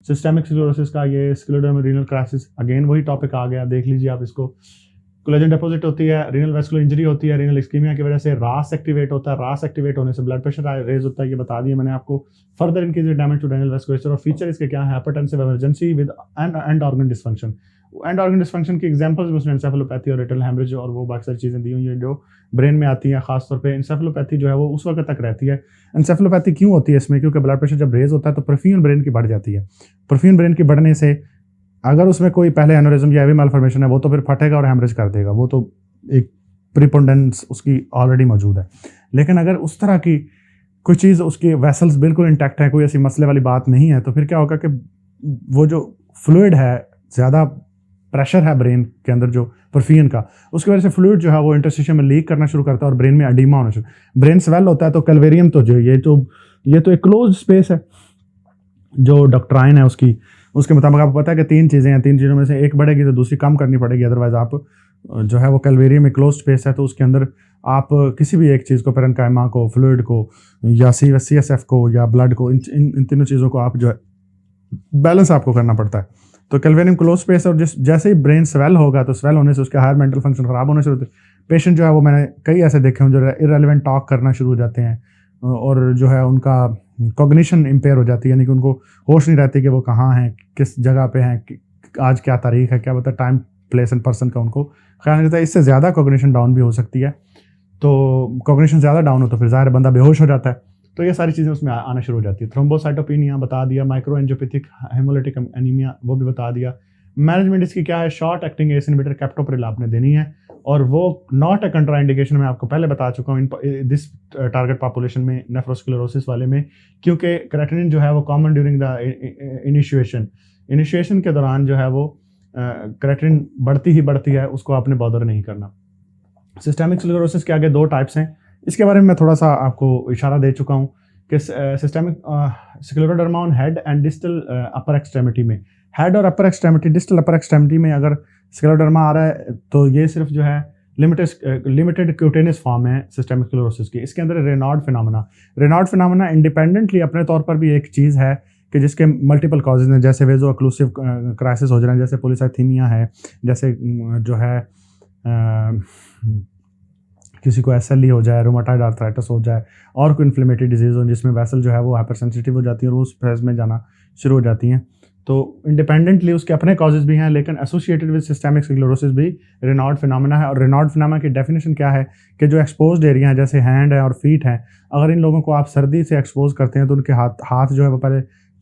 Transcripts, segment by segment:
Systemic sclerosis का ये scleroderma renal crisis, again वही टॉपिक आ गया, देख लीजिए आप इसको। कोलेजन डिपॉजिट होती है, रीनल वेस्कुलर इंजरी होती है, रीनल इस्कीमिया की वजह से रास एक्टिवेट होता है, रास एक्टिवेट होने से ब्लड प्रेशर रेज होता है, ये बता दिया मैंने आपको। Further increase damage to renal vasculature, और फीचर इसके क्या है, hypertensive emergency with end organ dysfunction. End organ dysfunction की एग्जांपल्स में उसमें एंसेफेलोपैथी और रेटल हेमरेज और वो बाकी सारी चीज़ें दी हुई हैं जो ब्रेन में आती हैं। खासतौर पे एंसेफेलोपैथी जो है वो उस वक्त तक रहती है। एंसेफेलोपैथी क्यों होती है इसमें, क्योंकि ब्लड प्रेशर जब रेज होता है तो परफ्यूजन ब्रेन की बढ़ जाती है। परफ्यूजन ब्रेन की बढ़ने से अगर उसमें कोई पहले एनोरिज्म या एवी मालफॉर्मेशन है वो तो फिर फटेगा और हेमरेज कर देगा, वो तो एक प्रीपोंडेंस उसकी ऑलरेडी मौजूद है। लेकिन अगर उस तरह की कोई चीज़, उसकी वेसल्स बिल्कुल इंटैक्ट है, कोई ऐसी मसले वाली बात नहीं है, तो फिर क्या होगा कि वो जो फ्लूइड है, ज़्यादा प्रेशर है ब्रेन के अंदर जो परफ्यूजन का, उसकी वजह से फ्लूइड जो है वो इंटरस्टिशियम में लीक करना शुरू करता है और ब्रेन में एडिमा होना शुरू, ब्रेन स्वेल होता है। तो कैल्वेरियम तो जो ये तो एक क्लोज स्पेस है, जो डॉक्ट्राइन है उसके मुताबिक आपको पता है कि तीन चीज़ें हैं, तीन चीज़ों में से एक बढ़ेगी तो दूसरी कम करनी पड़ेगी, अदरवाइज आप जो है वो कैल्वेरियम में क्लोज स्पेस है, तो उसके अंदर आप किसी भी एक चीज़ को, पेरेन्काइमा को, फ्लूइड को, या CSF को, या ब्लड को, इन तीनों चीज़ों को आप जो है बैलेंस आपको करना पड़ता है। तो कैल्वेरियम क्लोज स्पेस, और जैसे ही ब्रेन स्वेल होगा तो स्वेल होने से उसके हायर मेंटल फंक्शन खराब होने शुरू होते हैं। पेशेंट जो है वो, मैंने कई ऐसे देखे हैं जो इररेलेवेंट टॉक करना शुरू हो जाते हैं, और जो है उनका कॉग्निशन इम्पेयर हो जाती है, यानी कि उनको होश नहीं रहती कि वो कहाँ हैं, किस जगह पे हैं, आज क्या तारीख है, क्या बता, टाइम प्लेस एंड पर्सन का उनको ख्याल नहीं रहता है। इससे ज़्यादा कॉग्निशन डाउन भी हो सकती है, तो कॉग्निशन ज़्यादा डाउन हो तो फिर ज़ाहिर बंदा बेहोश हो जाता है। तो ये सारी चीज़ें उसमें आना शुरू हो जाती है। थ्रोम्बोसाइटोपिनिया बता दिया, माइक्रोएंजियोपैथिक हेमोलिटिक एनीमिया वो भी बता दिया। मैनेजमेंट इसकी क्या है, short acting ACE inhibitor captopril आपने देनी है, और वो नॉट अ कंट्राइंडिकेशन मैं आपको पहले बता चुका हूँ दिस टारगेट पॉपुलेशन में, नेफ्रोस्क्लेरोसिस वाले में, क्योंकि क्रेटिनिन जो है वो कॉमन ड्यूरिंग द इनिशिएशन के दौरान जो है वो क्रेटिनिन बढ़ती ही बढ़ती है, उसको आपने बॉदर नहीं करना। सिस्टेमिक स्क्लेरोसिस के आगे दो टाइप्स हैं, इसके बारे में मैं थोड़ा सा आपको इशारा दे चुका हूँ कि systemic scleroderma on head and distal upper extremity में, हेड और अपर एक्सट्रेमिटी, डिस्टल अपर एक्सट्रेमिटी में अगर स्क्लेरोडर्मा आ रहा है तो ये सिर्फ जो है लिमिटेड क्यूटेनियस फॉर्म है सिस्टेमिक स्क्लेरोसिस की। इसके अंदर रेनाल्ड फिनोमेना इंडिपेंडेंटली अपने तौर पर भी एक चीज़ है कि जिसके मल्टीपल कॉजेज हैं, जैसे वेजो ऑक्लूसिव क्राइसिस हो जाना, जैसे पॉलीसाइथीमिया है, जैसे जो है किसी को SLE हो जाए, रोमाटाइड आर्थराइटिस हो जाए, और कोई इन्फ्लेमेटरी डिजीज़ हो जिसमें वेसल जो है वो हाइपर सेंसिटिव हो जाती है और उस फेज में जाना शुरू हो जाती हैं। तो इंडिपेंडेंटली उसके अपने कॉजेज भी हैं, लेकिन एसोसिएटेड विद सिस्टेमिक स्क्लेरोसिस भी रेनाल्ड फिनोमेना है। और रेनाल्ड फिनोमेना की डेफिनेशन क्या है कि जो एक्सपोज्ड एरिया है, जैसे हैंड है और फीट हैं, अगर इन लोगों को आप सर्दी से एक्सपोज करते हैं तो उनके हाथ जो है वो पहले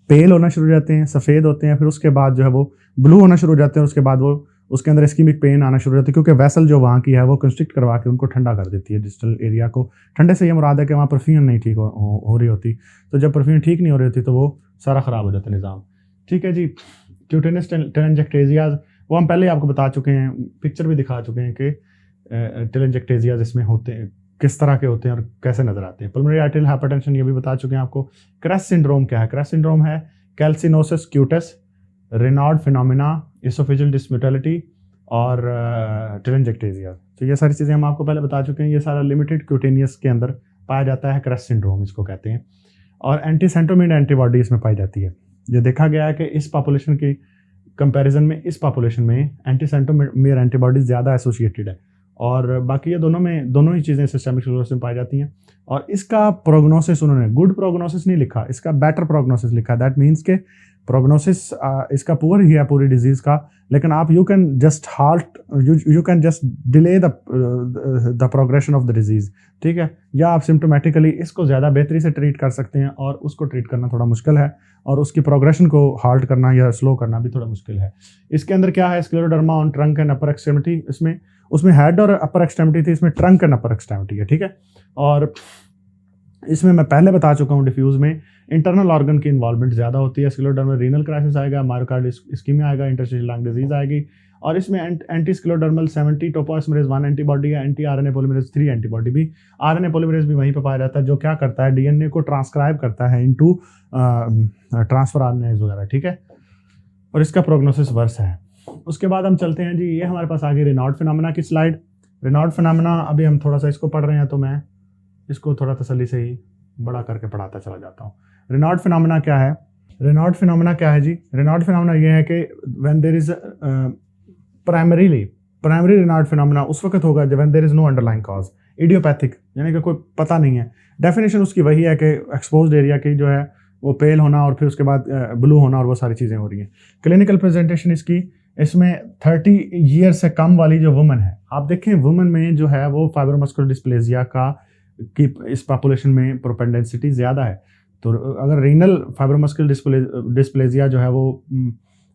पेल होना शुरू हो जाते हैं, सफ़ेद होते हैं, फिर उसके बाद जो है वो ब्लू होना शुरू हो जाते हैं, उसके बाद वो उसके अंदर इस्कीमिक पेन आना शुरू हो जाती है, क्योंकि वेसल जो वहाँ की है वो कंस्ट्रिक्ट करवा के उनको ठंडा कर देती है, डिस्टल एरिया को। ठंडे से ये मुराद है कि वहाँ परफ्यूजन नहीं ठीक हो रही होती, तो जब परफ्यूजन ठीक नहीं हो रही होती तो वो सारा ख़राब हो जाता है निज़ाम। ठीक है जी। क्यूटेनियस टेलेंजेक्टेजियाज वो हम पहले आपको बता चुके हैं, पिक्चर भी दिखा चुके हैं कि टेलेंजेक्टेजियाज इसमें होते हैं, किस तरह के होते हैं और कैसे नजर आते हैं। पल्मोनरी आर्टेरियल हाइपरटेंशन ये भी बता चुके हैं आपको। क्रेस्ट सिंड्रोम क्या है, क्रेस्ट सिंड्रोम है कैल्सिनोसिस क्यूटस, रेनाल्ड फिनोमेना, इसोफेजियल डिस्मोटिलिटी और टेलेंजेक्टेजिया। तो ये सारी चीज़ें हम आपको पहले बता चुके हैं। ये सारा लिमिटेड क्यूटेनियस के अंदर पाया जाता है, क्रेस्ट सिंड्रोम इसको कहते हैं। और एंटीसेंट्रोमियर एंटीबॉडी इसमें पाई जाती है। ये देखा गया है कि इस पॉपुलेशन की कंपैरिजन में इस पॉपुलेशन में एंटीसेंट्रोमियर एंटीबॉडी ज़्यादा एसोसिएटेड है, और बाकी ये दोनों ही चीज़ें सिस्टेमिक स्क्लेरोसिस में पाई जाती हैं। और इसका प्रोग्नोसिस उन्होंने गुड प्रोग्नोसिस नहीं लिखा, इसका बेटर प्रोग्नोसिस लिखा। दैट मीन्स के प्रोग्नोसिस इसका पुअर ही है पूरी डिजीज़ का, लेकिन आप you can just delay the progression of the disease. ठीक है, या आप सिम्टोमेटिकली इसको ज़्यादा बेहतरी से ट्रीट कर सकते हैं, और उसको ट्रीट करना थोड़ा मुश्किल है, और उसकी प्रोग्रेशन को हाल्ट करना या स्लो करना भी थोड़ा मुश्किल है। इसके अंदर क्या है, scleroderma on trunk and upper extremity, उसमें हेड और अपर एक्सट्रीमिटी थी, इसमें ट्रंक एंड अपर एक्सट्रीमिटी है। ठीक है, और इसमें मैं पहले बता चुका हूँ डिफ्यूज में इंटरनल ऑर्गन की इन्वॉल्वमेंट ज़्यादा होती है। स्क्लेरोडर्मा रीनल क्राइसिस आएगा, मायोकार्ड इस्कीमिया आएगा, इंटरस्टिशियल लंग डिजीज आएगी, और इसमें एंटी स्क्लेरोडर्मल 70 टोपोइसमरेज 1 एंटीबॉडी है, एंटी RNA पॉलीमरेज 3 एंटीबॉडी भी। RNA पॉलीमरेज भी वहीं पर पाया जाता है, जो क्या करता है, DNA को ट्रांसक्राइब करता है इनटू ट्रांसफर RNAs वगैरह। ठीक है, और इसका प्रोग्नोसिस वर्स है। उसके बाद हम चलते हैं जी, ये हमारे पास आ गई रेनाल्ड फिनोमेना की स्लाइड। रेनाल्ड फिनोमेना अभी हम थोड़ा सा इसको पढ़ रहे हैं, तो मैं इसको थोड़ा तसल्ली से ही बड़ा करके पढ़ाता चला जाता हूँ। रेनाल्ड फिनोमेना क्या है, रेनॉल्ड फिनोमेना क्या है जी? रेनॉल्ड फिनोमेना ये है कि when there is primary Raynaud phenomena उस वक्त होगा जब when there is no underlying cause, idiopathic, यानी कि कोई पता नहीं है। डेफिनेशन उसकी वही है कि एक्सपोज्ड एरिया की जो है वो पेल होना और फिर उसके बाद ब्लू होना और वो सारी चीज़ें हो रही हैं। क्लिनिकल प्रेजेंटेशन इसमें 30 ईयर से कम वाली जो वुमन है, आप देखें वुमन में जो है वो फाइब्रोमस्कुलर डिस्प्लेजिया की इस पॉपुलेशन में प्रोपेंडेंसिटी ज़्यादा है। तो अगर रीनल फाइब्रोमस्कुलर डिस्प्लेजिया जो है वो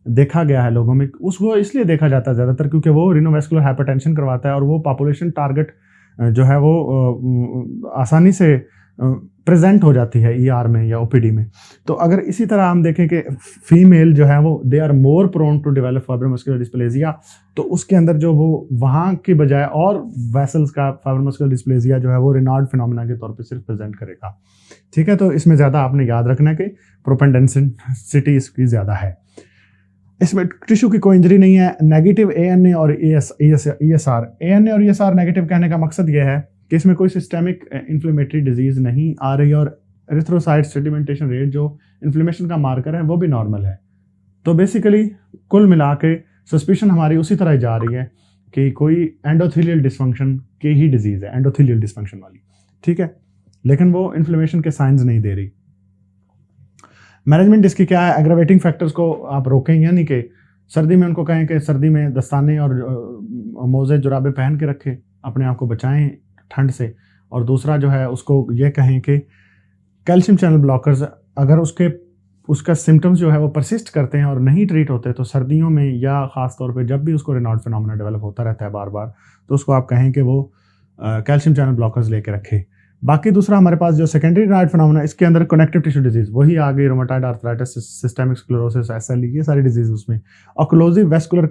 देखा गया है लोगों में, उसको इसलिए देखा जाता है ज़्यादातर क्योंकि वो रीनोवैस्कुलर हाइपरटेंशन करवाता है और वो पॉपुलेशन टारगेट जो है वो आसानी से प्रेजेंट हो जाती है ईआर में या ओपीडी में। तो अगर इसी तरह हम देखें कि फीमेल जो है वो they are more prone to develop fibromuscular dysplasia, तो उसके अंदर जो वो वहाँ की बजाय और वेसल्स का फाइब्रोमस्कुलर डिस्प्लेजिया जो है वो रेनॉल्ड फिनोमेना के तौर पे सिर्फ प्रेजेंट करेगा। ठीक है, तो इसमें ज़्यादा आपने याद रखना कि प्रोपेंडेंसिटी इसकी ज़्यादा है। इसमें टिश्यू की कोई इंजरी नहीं है। नेगेटिव एएनए और ईएसआर। एएनए और ईएसआर नेगेटिव कहने का मकसद यह है कि इसमें कोई सिस्टेमिक इन्फ्लेमेटरी डिजीज़ नहीं आ रही और एरिथ्रोसाइट सेडिमेंटेशन रेट जो इन्फ्लेमेशन का मार्कर है वो भी नॉर्मल है। तो बेसिकली कुल मिला के सस्पिशन हमारी उसी तरह जा रही है कि कोई एंडोथेलियल डिसफंक्शन की ही डिजीज़ है, एंडोथेलियल डिसफंक्शन वाली। ठीक है, लेकिन वो इन्फ्लेमेशन के साइंस नहीं दे रही। मैनेजमेंट इसकी क्या है? एग्रावेटिंग फैक्टर्स को आप रोकें, यानी कि सर्दी में उनको कहें कि सर्दी में दस्ताने और मोज़े जुराबे पहन के रखें, अपने आप को बचाएं ठंड से। और दूसरा जो है उसको ये कहें कि कैल्शियम चैनल ब्लॉकर्स अगर उसका सिम्टम्स जो है वो परसिस्ट करते हैं और नहीं ट्रीट होते, तो सर्दियों में या ख़ास तौर पे जब भी उसको रेनॉल्ड फिनोमेना डेवलप होता रहता है बार बार, तो उसको आप कहें कि वो कैल्शियम चैनल ब्लॉकर्स लेके रखे। बाकी दूसरा हमारे पास जो सेकेंडरी रेनॉल्ड फिनोमेना, इसके अंदर कनेक्टिव टिश्यू डिजीज़ वही आ गई, rheumatoid arthritis, systemic sclerosis, SLE, ये सारी डिजीज़ उसमें। ऑक्लूसिव वेस्कुलर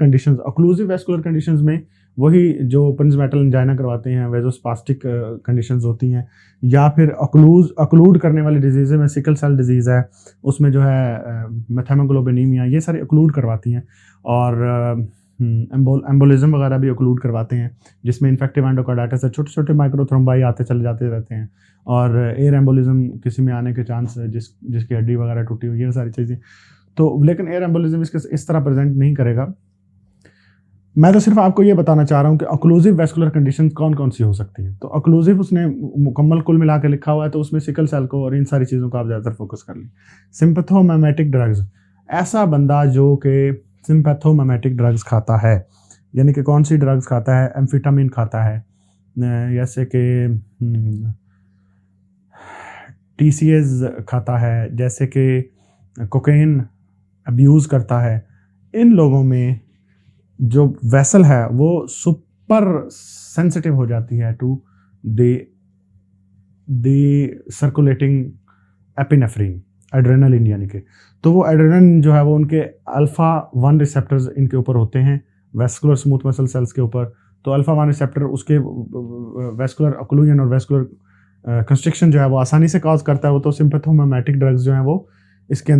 कंडीशंस में वही जो पेनिसमेटल एंजाइना करवाते हैं, वेजोस्पास्टिक कंडीशंस होती हैं, या फिर अक्लूड करने वाली डिजीज़ में सिकल सेल डिजीज़ है, उसमें जो है मेथेमोग्लोबिनीमिया, ये सारी अक्लूड करवाती हैं। और एम्बोलिज्म वगैरह भी अक्लूड करवाते हैं, जिसमें इन्फेक्टिव एंडोकार्डाइटिस है, छोटे छोटे माइक्रोथ्रोम्बाई आते चले जाते रहते हैं, और एयर एम्बोलिज्म किसी में आने के चांस जिसकी हड्डी वगैरह टूटी हुई, ये सारी चीज़ें। तो लेकिन एयर एम्बोलिज्म इस तरह प्रेजेंट नहीं करेगा। मैं तो सिर्फ आपको ये बताना चाह रहा हूँ कि ऑक्लूसिव वेस्कुलर कंडीशन कौन कौन सी हो सकती हैं। तो ऑक्लूसिव उसने मुकम्मल कुल मिला के लिखा हुआ है, तो उसमें सिकल सेल को और इन सारी चीज़ों को आप ज़्यादातर फोकस कर लें। सिम्पैथोमिमेटिक ड्रग्स, ऐसा बंदा जो कि सिम्पैथोमिमेटिक ड्रग्स खाता है, यानी कि कौन सी ड्रग्स खाता है? एम्फिटामिन खाता है, जैसे कि टीसीएस खाता है, जैसे कि कोकेन अब्यूज़ करता है। इन लोगों में जो वेसल है वो सुपर सेंसिटिव हो जाती है to the circulating epinephrine, adrenaline, यानी कि तो वो एड्रेनलिन जो है वो उनके अल्फा 1 रिसेप्टर्स इनके ऊपर होते हैं, वेस्कुलर स्मूथ मसल सेल्स के ऊपर। तो अल्फा 1 रिसेप्टर उसके वेस्कुलर ऑक्लूजन और वेस्कुलर कंस्ट्रिक्शन जो है वो आसानी से कॉज करता है। वो तो सिम्पैथोमिमेटिक ड्रग्स जो हैं वो इसके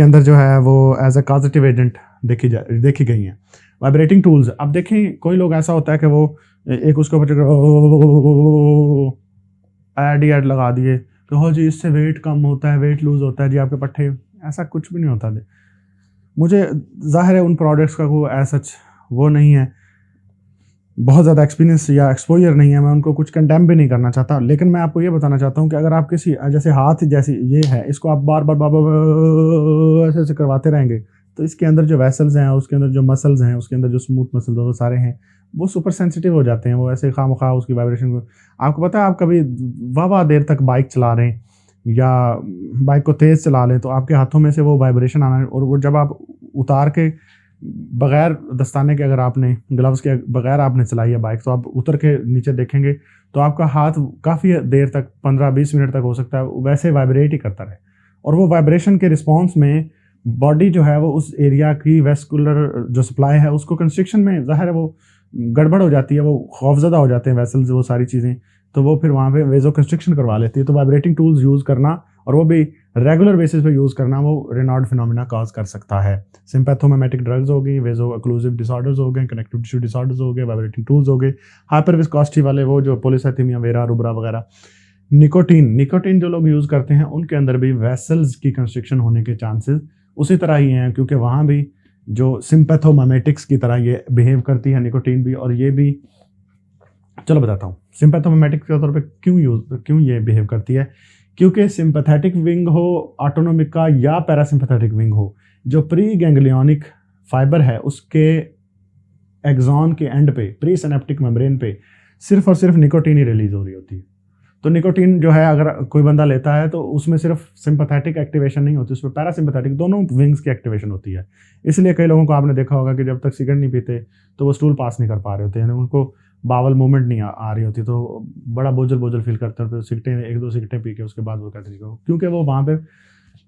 अंदर जो है वो एज ए कॉजेटिव एजेंट देखी गई हैं। वाइब्रेटिंग टूल्स, अब देखें कोई लोग ऐसा होता है कि वो एक उसके ऊपर ऐड लगा दिए कि हो जी इससे वेट कम होता है, वेट लूज होता है जी आपके पट्टे, ऐसा कुछ भी नहीं होता। मुझे ज़ाहिर है उन प्रोडक्ट्स का कोई ऐसा वो नहीं है, बहुत ज़्यादा एक्सपीरियंस या एक्सपोजर नहीं है, मैं उनको कुछ कंडेम भी नहीं करना चाहता। लेकिन मैं आपको ये बताना चाहता हूँ कि अगर आप किसी जैसे हाथ जैसी ये है, इसको आप बार बार ऐसे करवाते रहेंगे, तो इसके अंदर जो वेसल्स हैं, उसके अंदर जो मसल्स हैं, उसके अंदर जो स्मूथ मसल्स वो सारे हैं वो सुपर सेंसिटिव हो जाते हैं। वो ऐसे खामखा उसकी वाइब्रेशन को, आपको पता है आप कभी वाह देर तक बाइक चला रहे हैं या बाइक को तेज़ चला लें तो आपके हाथों में से वो वाइब्रेशन आना, और वो जब आप उतार के बगैर दस्ताने के, अगर आपने ग्लव्स के बगैर आपने चलाई है बाइक, तो आप उतर के नीचे देखेंगे तो आपका हाथ काफ़ी देर तक 15-20 मिनट तक हो सकता है वैसे वाइब्रेट ही करता रहे। और वो वाइब्रेशन के रिस्पॉन्स में बॉडी जो है वो उस एरिया की वेस्कुलर जो सप्लाई है उसको कंस्ट्रिक्शन में ज़ाहिर है वो गड़बड़ हो जाती है, वो खौफजदा हो जाते हैं वेसल्स, वो सारी चीज़ें, तो वो फिर वहाँ पे वेजो कंस्ट्रिक्शन करवा लेती है। तो वाइब्रेटिंग टूल्स यूज़ करना और वो भी रेगुलर बेसिस पे यूज़ करना वो रेनॉल्ड फिनोमेना कॉज कर सकता है। सिम्पैथोमिमेटिक ड्रग्स हो गई, वेजो ऑक्लूसिव डिसऑर्डर्स हो गए, कनेक्टिव टिश्यू डिसऑर्डर्स हो गए, वाइब्रेटिंग टूल्स हो गए, हाइपर विस्कोसिटी वाले वो जो पॉलीसाइथेमिया वेरा, रुब्रा वगैरह, निकोटीन जो लोग यूज़ करते हैं उनके अंदर भी वेसल्स की कंस्ट्रिक्शन होने के चांसेस उसी तरह ही हैं, क्योंकि वहाँ भी जो सिंपैथोमिमेटिक्स की तरह ये बिहेव करती है निकोटीन भी, और ये भी चलो बताता हूँ सिंपैथोमिमेटिक के तौर पे क्यों ये बिहेव करती है। क्योंकि सिंपैथेटिक विंग हो ऑटोनोमिक का या पैरासिम्पैथेटिक विंग हो, जो प्री गैंग्लियोनिक फाइबर है उसके एक्सॉन के एंड पे प्री सिनेप्टिक मेम्ब्रेन पे सिर्फ और सिर्फ निकोटीन ही रिलीज हो रही होती है। तो निकोटीन जो है अगर कोई बंदा लेता है तो उसमें सिर्फ सिंपैथेटिक एक्टिवेशन नहीं होती, उसमें पैरासिम्पैथेटिक दोनों विंग्स की एक्टिवेशन होती है। इसलिए कई लोगों को आपने देखा होगा कि जब तक सिगरेट नहीं पीते तो वो स्टूल पास नहीं कर पा रहे होते हैं, उनको बावल मूवमेंट नहीं आ रही होती, तो बड़ा बोझल फील करते हैं। फिर सिगरेटें 1-2 सिगरेटें पी के उसके बाद वो कहते हैं, क्योंकि वो वहाँ पे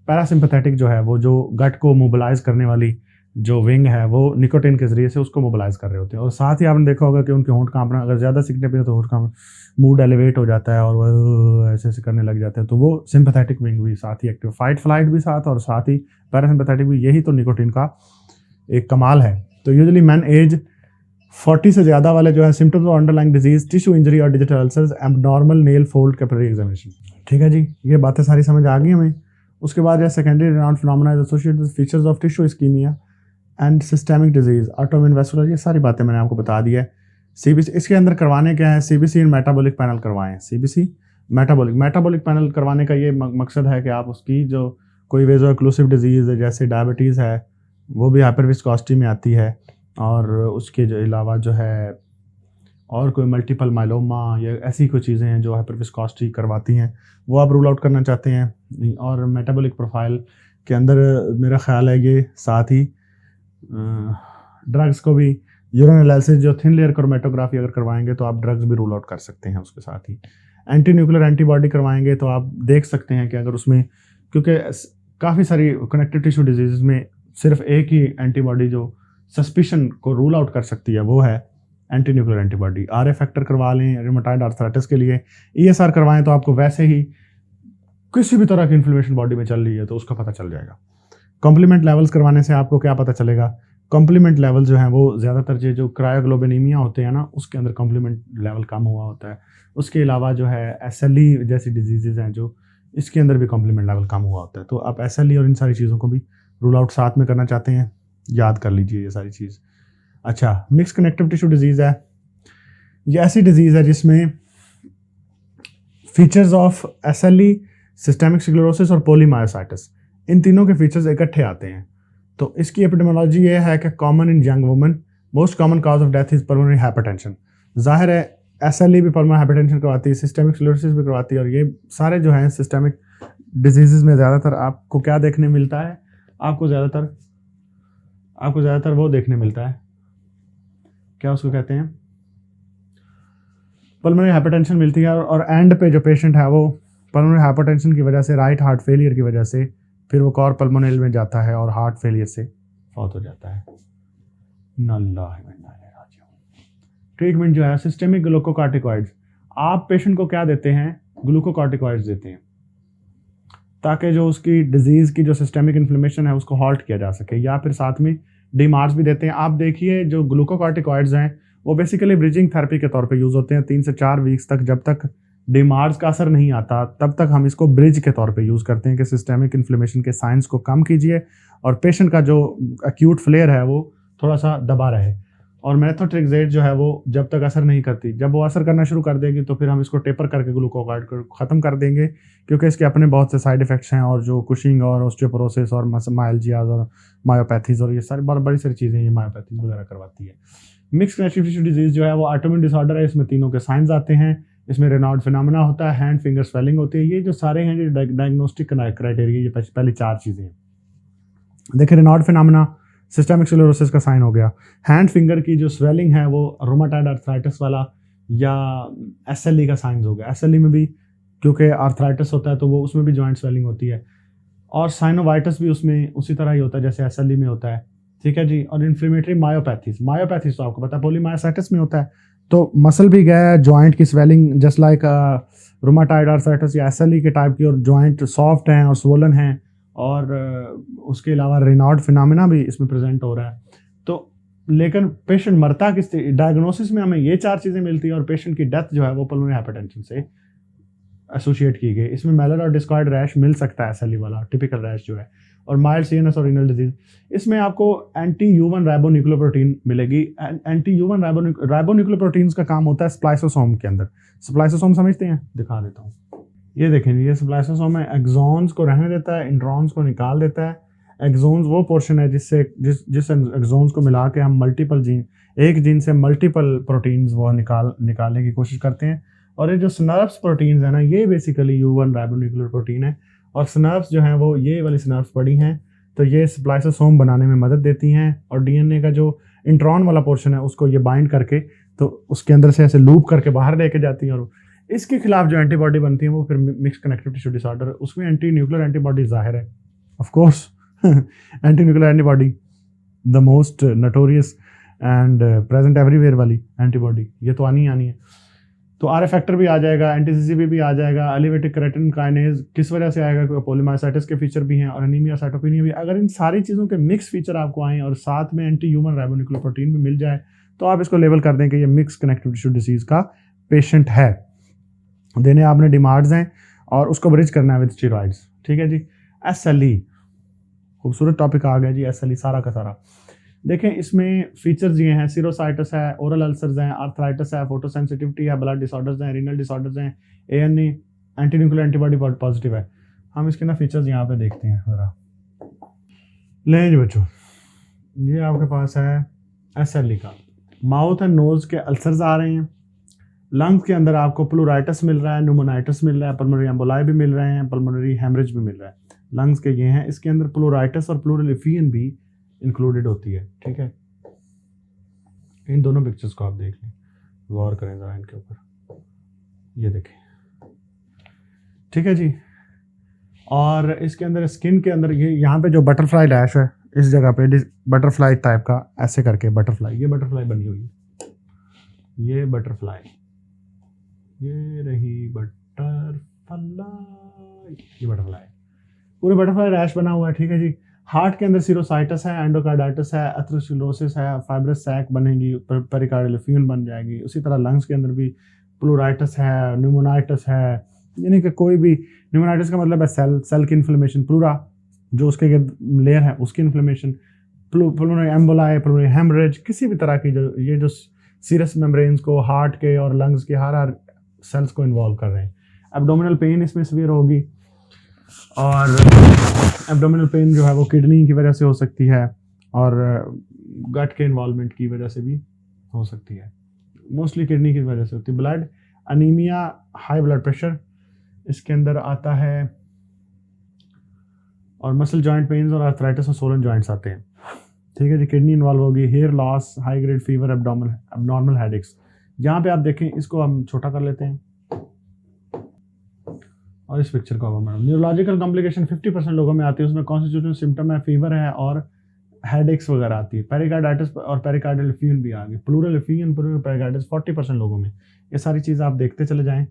पैरासिम्पैथेटिक जो है वो जो गट को मोबिलाइज करने वाली जो विंग है वो निकोटीन के जरिए से उसको मोबिलाइज कर रहे होते हैं। और साथ ही आपने देखा होगा कि उनके होंठ कांपना, अगर ज़्यादा सिगरेटें पिए तो होंठ कांपना, मूड एलिवेट हो जाता है और वो ऐसे ऐसे करने लग जाते हैं। तो वो सिंपैथेटिक विंग भी साथ ही एक्टिव, फाइट फ्लाइट भी साथ, और साथ ही पैरासिम्पैथेटिक भी। यही तो निकोटीन का एक कमाल है। तो यूजुअली मैन एज 40 से ज़्यादा वाले जो है symptoms of underlying disease, tissue injury और digital ulcers, abnormal nail fold capillary examination. ठीक है जी, ये बातें सारी समझ आ गई हमें। उसके बाद secondary Raynaud phenomena is associated with features of tissue ischemia and systemic disease, autoimmune vascular, ये सारी बातें मैंने आपको बता दी है। सीबीसी इसके अंदर करवाने क्या है, सीबीसी एंड मेटाबॉलिक पैनल करवाएं। सीबीसी मेटाबॉलिक पैनल करवाने का ये मकसद है कि आप उसकी जो कोई वेजो एक्लूसिव डिजीज़ है जैसे डायबिटीज़ है वो भी हाइपरविस्कोसिटी में आती है, और उसके जो अलावा जो है और कोई मल्टीपल माइलोमा या ऐसी कोई चीज़ें हैं जो हाइपरविस्कोसिटी करवाती हैं, वो आप रूल आउट करना चाहते हैं। और मेटाबॉलिक प्रोफाइल के अंदर मेरा ख्याल है ये साथ ही ड्रग्स को भी, यूरिन एनालिसिस जो थिन लेयर क्रोमेटोग्राफी अगर करवाएंगे तो आप ड्रग्स भी रूल आउट कर सकते हैं। उसके साथ ही एंटी न्यूक्लियर एंटीबॉडी करवाएंगे तो आप देख सकते हैं कि अगर उसमें, क्योंकि काफ़ी सारी कनेक्टिव टिश्यू डिजीज़ में सिर्फ एक ही एंटीबॉडी जो सस्पिशन को रूल आउट कर सकती है वो है anti nuclear antibody. RA factor करवा लें रिमेटॉइड आर्थराइटिस के लिए, ईएसआर करवाएं तो आपको वैसे ही किसी भी तरह की इन्फ्लेमेशन बॉडी में चल रही है तो उसका पता चल जाएगा। कॉम्प्लीमेंट लेवल्स करवाने से आपको क्या पता चलेगा, कॉम्प्लीमेंट लेवल जो है वो ज़्यादातर जो क्रायोग्लोबिनीमिया होते हैं ना उसके अंदर कॉम्प्लीमेंट लेवल कम हुआ होता है। उसके अलावा जो है एसएलई जैसी डिजीज़ हैं जो इसके अंदर भी कॉम्प्लीमेंट लेवल कम हुआ होता है। तो आप एसएलई और इन सारी चीज़ों को भी रूल आउट साथ में करना चाहते हैं, याद कर लीजिए ये सारी चीज़। अच्छा, मिक्स कनेक्टिव टिश्यू डिजीज़ है, ये ऐसी डिजीज़ है जिसमें features of SLE, systemic sclerosis और पोलीमायोसाइटिस, इन तीनों के फीचर्स इकट्ठे आते हैं। तो इसकी एपिडेमोलॉजी ये है कि common in young women, most common cause of death is pulmonary hypertension. जाहिर है एसएलई भी पल्मोनरी हाइपरटेंशन करवाती है, सिस्टेमिक स्क्लेरोसिस भी करवाती है, और ये सारे जो हैं सिस्टेमिक डिजीज़ में ज़्यादातर आपको क्या देखने मिलता है, आपको ज़्यादातर वो देखने मिलता है, क्या उसको कहते हैं, पल्मोनरी हाइपरटेंशन मिलती है। और एंड पे जो पेशेंट है वो पल्मोनरी हाइपरटेंशन की वजह से, राइट हार्ट फेलियर की वजह से फिर वो कॉर पल्मोनल में जाता है और हार्ट फेलियर से फौत हो जाता है। ट्रीटमेंट जो है सिस्टेमिक ग्लूकोकॉर्टिकॉइड्स, आप पेशेंट को क्या देते हैं, ग्लूकोकॉर्टिकॉइड्स देते हैं ताकि जो उसकी डिजीज़ की जो सिस्टेमिक इन्फ्लेमेशन है उसको हॉल्ट किया जा सके, या फिर साथ में डीमार्स भी देते हैं। आप देखिए जो ग्लूकोकॉर्टिकॉइड्स हैं वो बेसिकली ब्रिजिंग थेरेपी के तौर पे यूज़ होते हैं 3 से 4 वीक्स तक। जब तक डीमार्स का असर नहीं आता तब तक हम इसको ब्रिज के तौर पे यूज़ करते हैं कि सिस्टेमिक इन्फ्लेमेशन के साइंस को कम कीजिए और पेशेंट का जो एक्यूट फ्लेयर है वो थोड़ा सा दबा रहे। और मेथोट्रेक्सेट जो है वो जब तक असर नहीं करती, जब वो असर करना शुरू कर देगी तो फिर हम इसको टेपर करके ग्लूकोकॉर्ड को ख़त्म कर देंगे, क्योंकि इसके अपने बहुत से साइड इफ़ेक्ट्स हैं। और जो कुशिंग और ऑस्टियोपोरोसिस और माइल्जियाज और मायोपैथीज़ और ये सारी बड़ी सारी चीज़ें ये मायोपैथीज़ वगैरह करवाती है। मिक्स कनेक्टिव टिश्यू डिजीज़ जो है वो ऑटोइम्यून डिसऑर्डर है, इसमें तीनों के साइंस आते हैं। इसमें रेनाउड फिनोमेना होता है, हैंड फिंगर स्वेलिंग होती है। ये जो सारे हैं जो डायग्नोस्टिक क्राइटेरिया, ये पहली 4 चीज़ें हैं। देखिए रेनाउड फिनोमेना सिस्टेमिक स्क्लेरोसिस का साइन हो गया। हैंड फिंगर की जो स्वेलिंग है वो रूमेटॉइड आर्थराइटिस वाला या एसएलई का साइन हो गया। एसएलई में भी क्योंकि आर्थराइटिस होता है तो वो उसमें भी जॉइंट स्वेलिंग होती है, और साइनोवाइटिस भी उसमें उसी तरह ही होता है जैसे एसएलई में होता है। ठीक है जी। और इन्फ्लेमेटरी मायोपैथीज तो आपको पता है पोलीमायोसाइटिस में होता है, तो मसल भी गया है, जॉइंट की swelling just like rheumatoid arthritis या एसएलई के टाइप की, और जॉइंट सॉफ्ट हैं और स्वोलन हैं। और उसके अलावा रेनाउड फिनोमेना भी इसमें प्रेजेंट हो रहा है। तो लेकिन पेशेंट मरता किस, डायग्नोसिस में हमें ये 4 चीज़ें मिलती हैं, और पेशेंट की डेथ जो है वो पल्मोनरी हाइपरटेंशन से एसोसिएट की गई। इसमें मैलर और डिस्कॉइड रैश मिल सकता है, SLE वाला टिपिकल रैश जो है, और माइल्ड CNS और रीनल डिजीज। इसमें आपको एंटी-ह्यूमन राइबोन्यूक्लियोप्रोटीन मिलेगी। एंटी-ह्यूमन राइबोन्यूक्लियोप्रोटीन्स का काम होता है स्प्लाइसोसोम के अंदर। स्प्लाइसोसोम समझते हैं? दिखा देता हूँ, ये देखें, ये स्प्लाइसोसोम है, एक्सॉन्स को रहने देता है, इंट्रॉन्स को निकाल देता है। एक्सोन्स वो पोर्शन है जिससे जिस एक्सोन्स को मिला के हम मल्टीपल जीन, एक जीन से मल्टीपल प्रोटीन्स वो निकालने की कोशिश करते हैं। और ये जो स्नर्व्स प्रोटीन्स है ना, ये बेसिकली ह्यूमन राइबोन्यूक्लियर प्रोटीन है, और स्नर्व्स जो हैं वो ये वाली स्नर्व्स पड़ी हैं, तो ये स्प्लाइसोसोम बनाने में मदद देती हैं। और DNA का जो इंट्रॉन वाला पोर्शन है उसको ये बाइंड करके तो उसके अंदर से ऐसे लूप करके बाहर लेके जाती हैं, और इसके खिलाफ जो एंटीबॉडी बनती है वो फिर मिक्स कनेक्टिव टिश्यू डिसऑर्डर, उसमें एंटी न्यूक्लियर एंटीबॉडी जाहिर है, of course anti nuclear antibody the most notorious and present everywhere वाली एंटीबॉडी, ये तो आनी है। तो RF फैक्टर भी आ जाएगा, एंटी-CCP भी आ जाएगा, एलिवेटेड क्रेटिन काइनेज किस वजह से आएगा, क्योंकि पोलीमाइसाइटिस के फीचर भी हैं, और एनीमिया साइटोपेनिया भी। अगर इन सारी चीज़ों के मिक्स फीचर आपको आएँ और साथ में एंटी ह्यूमन राइबोन्यूक्लियर प्रोटीन भी मिल जाए, तो आप इसको लेबल कर दें कि ये मिक्स कनेक्टिव टिश्यू डिसीज़ का पेशेंट है। देने आपने डिमांड्स हैं और उसको ब्रिज करना है विद स्टेरॉइड्स। ठीक है जी। SLE, खूबसूरत टॉपिक आ गया जी, SLE सारा का सारा। देखें इसमें फीचर्स ये हैं, सिरोसाइटिस है, ओरल अल्सर्स हैं, आर्थराइटिस है, फोटोसेंसिटिविटी है, ब्लड डिसऑर्डर्स हैं, रीनल डिसऑर्डर्स हैं, ANE anti nuclear antibody positive है। हम इसके ना फीचर्स यहाँ पे देखते हैं ज़रा। लें जी बच्चों, ये आपके पास है SLE का, माउथ एंड नोज के अल्सर्स आ रहे हैं, लंग्स के अंदर आपको प्लूराइटिस मिल रहा है, न्यूमोनाइटिस मिल रहा है, पल्मोनरी एम्बोलाई भी मिल रहे हैं, पल्मोनरी हेमरेज भी मिल रहा है। लंग्स के ये हैं, इसके अंदर प्लूराइटिस और प्लूरल एफियन भी इंक्लूडेड होती है। ठीक है, इन दोनों पिक्चर्स को आप देख लें, गौर करें ज़रा इनके ऊपर, ये देखें। ठीक है जी। और इसके अंदर स्किन के अंदर ये यहाँ पे जो बटरफ्लाई डैश है, इस जगह पे बटरफ्लाई टाइप का ऐसे करके बटरफ्लाई, ये बटरफ्लाई बनी हुई है, ये बटरफ्लाई, ये रही बटरफ्लाई, ये बटरफ्लाई, पूरे बटरफ्लाई रैश बना हुआ है। ठीक है जी। हार्ट के अंदर सिरोसाइटिस है, एंडोकार्डाइटिस है, एथेरोस्क्लेरोसिस है, फाइब्रस सैक बनेगी, पेरिकार्डियल एफ्यूजन बन जाएगी। उसी तरह लंग्स के अंदर भी प्लूराइटिस है, न्यूमोनाइटिस है, यानी कि कोई भी, न्यूमोनाइटिस का मतलब है सेल की इन्फ्लेमेशन, प्लूरा जो उसके लेयर है उसकी इन्फ्लेमेशन, प्लूमोनरी एम्बोलाई, प्लूमोनरी हेमरेज, किसी भी तरह की जो ये जो सीरस मेम्ब्रेन्स को, हार्ट के और लंग्स के हर सेल्स को इन्वॉल्व कर रहे हैं। एब्डोमिनल पेन इसमें सीवियर होगी, और एब्डोमिनल पेन जो है वो किडनी की वजह से हो सकती है, और गट के इन्वॉल्वमेंट की वजह से भी हो सकती है, मोस्टली किडनी की वजह से होती है। Blood anemia, high blood pressure इसके अंदर आता है, और मसल जॉइंट पेन्स और आर्थराइटिस और सोलन जॉइंट्स आते हैं। ठीक है जी। किडनी इन्वॉल्व होगी, hair loss, high grade fever, abnormal headaches. यहाँ पे आप देखें, इसको हम छोटा कर लेते हैं और इस पिक्चर को अब मैडम, न्यूरोलॉजिकल कॉम्प्लिकेशन 50% लोगों में आती है, उसमें कॉन्स्टिट्यूटिव सिम्टम है, फीवर है और हेडेक्स वगैरह आती है। पेरिकार्डाइटिस और पेरिकार्डियल एफ्यूजन भी आ गई, प्लूरल एफ्यूजन, प्लूरल पेरिकार्डाइटिस 40% लोगों में। ये सारी चीज़ आप देखते चले जाएं,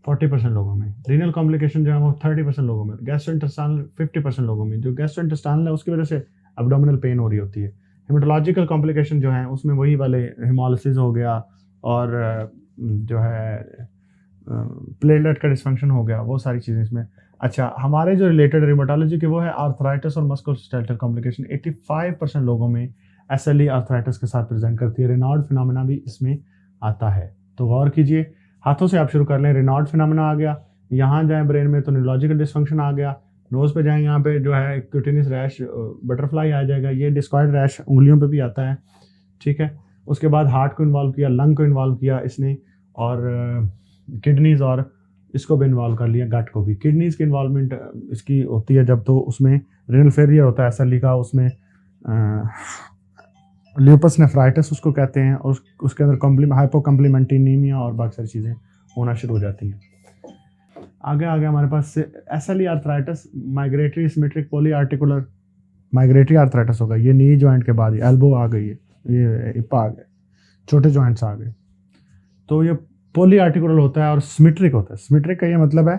40% लोगों में। रीनल कॉम्प्लिकेशन जो है वो 30% लोगों में, गैस्ट्रोइंटेस्टाइनल 50% लोगों में। जो गैस्ट्रोइंटेस्टाइनल है उसकी वजह से एब्डोमिनल पेन हो रही होती है। हेमेटोलॉजिकल कॉम्प्लिकेशन जो है उसमें वही वाले हेमोलिसिस हो गया, और जो है प्लेटलेट का डिस्फंक्शन हो गया, वो सारी चीज़ें इसमें। अच्छा, हमारे जो रिलेटेड रिमेटोलॉजी के वो है आर्थराइटिस और मस्कुलोस्केलेटल कॉम्प्लिकेशन। 85% लोगों में SLE आर्थराइटिस के साथ प्रेजेंट करती है। रेनाल्ड फिनोमेना भी इसमें आता है, तो गौर कीजिए। हाथों से आप शुरू कर लें, रेनाल्ड फिनोमेना आ गया, यहाँ जाएँ ब्रेन में तो न्यूरोलॉजिकल डिस्फंक्शन आ गया, नोज़ पे जाएँ, यहाँ पे जो है क्यूटेनियस रैश, बटरफ्लाई आ जाएगा, ये डिस्कॉइड रैश उंगलियों पे भी आता है। ठीक है। उसके बाद हार्ट को इन्वॉल्व किया, लंग को इन्वॉल्व किया इसने, और किडनीज़, और इसको भी इन्वॉल्व कर लिया, गट को भी। किडनीज़ की इन्वॉल्वमेंट इसकी होती है जब तो उसमें रेनल फेलियर होता है SLE का, उसमें ल्यूपस नेफ्राइटिस उसको कहते हैं, और उसके अंदर हाइपोकम्प्लीमेंटेनीमिया और बाकी सारी चीज़ें होना शुरू हो जाती हैं। आगे हमारे पास SLE arthritis, migratory symmetric poly articular migratory arthritis होगा। ये नी जॉइंट के बाद एल्बो आ गई है, ये हिप्पा आ गए, छोटे जॉइंट्स आ गए, तो ये पॉली आर्टिकुलर होता है और सिमेट्रिक होता है। सिमेट्रिक का ये मतलब है